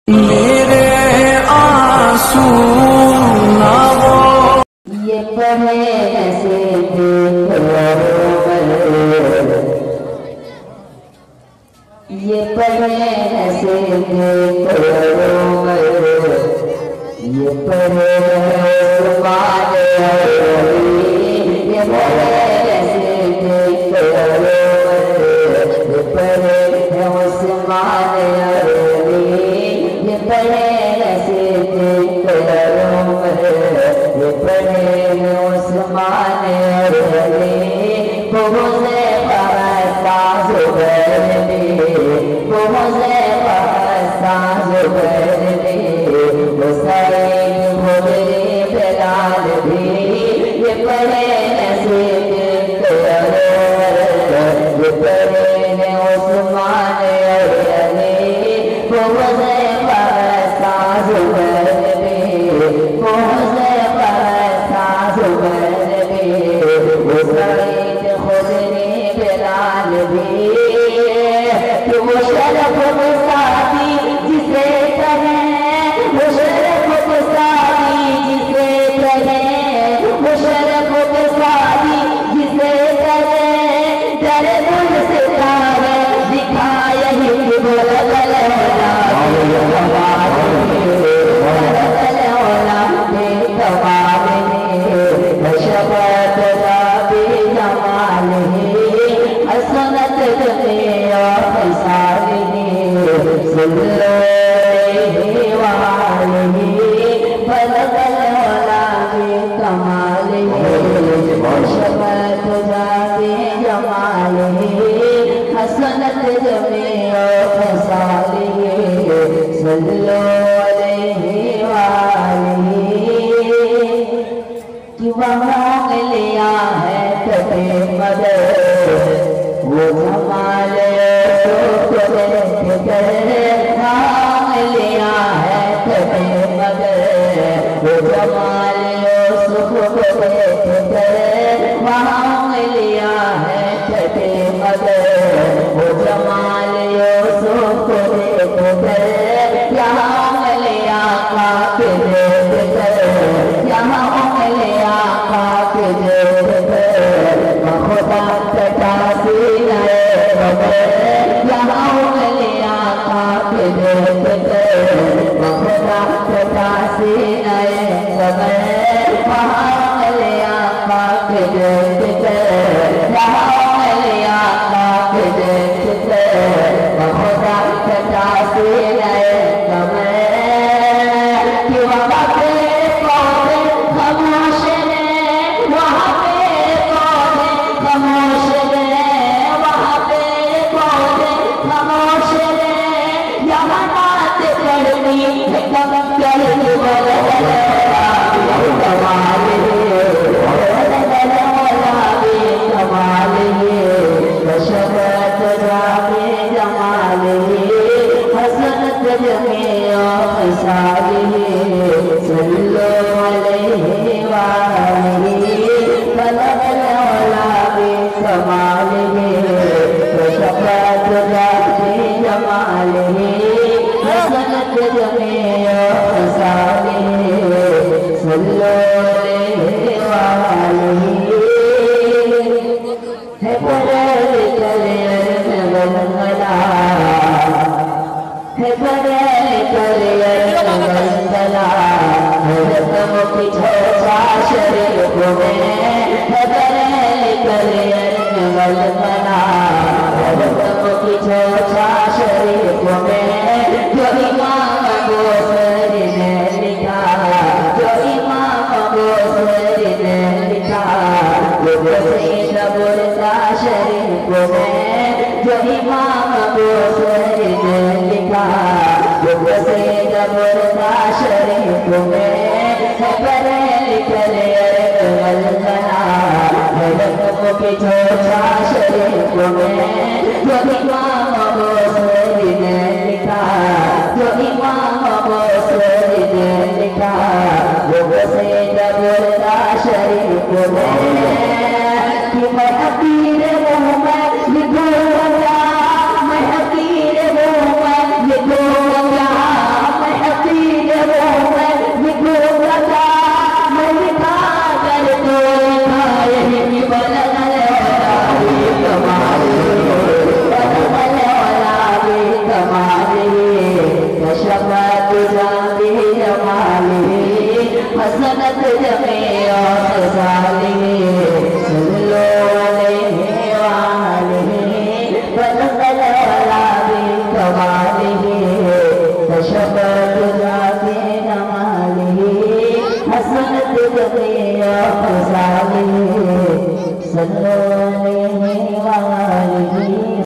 मेरे आंसू ना वो ये पढ़े ऐसे ये पढ़े ऐसे ये पढ़े ये पढ़े ऐसे ये पढ़े उस्मान ये पढ़े ऐसे ये पढ़े उस्मान मुझे बरसा जुबैर मुझे बरसा जुबैर वो सईद मुझे बिलाल भी ये पढ़े नसीब ये पढ़े उस्मान मुझे बरसा जुबैर मुझे बरसा जुबैर वो सईद खुदरी बिलाल भी कि वो शरफ साथी जिसे कहे वो शरफ साथी जिसे कहे वो शरफ साथी जिसे कहे दर्द से तारे दिखाए ही हसनत जमिया सल्लो अलैहि कि वहाँ लिया है कटे मदर वो हमारे लिया है कटे मदर वो जमाले सुख वहाँ लिया है कटे मदर वो जमाले सुख यहाँ लिया काके यहाँ लिया काके खुदा कटा यहाँ लिया काके खुदा कटा वहाँ लिया काके यहाँ लिया काके खुदा कटा शरीफ में जो इमाम अबू सईद ने लिखा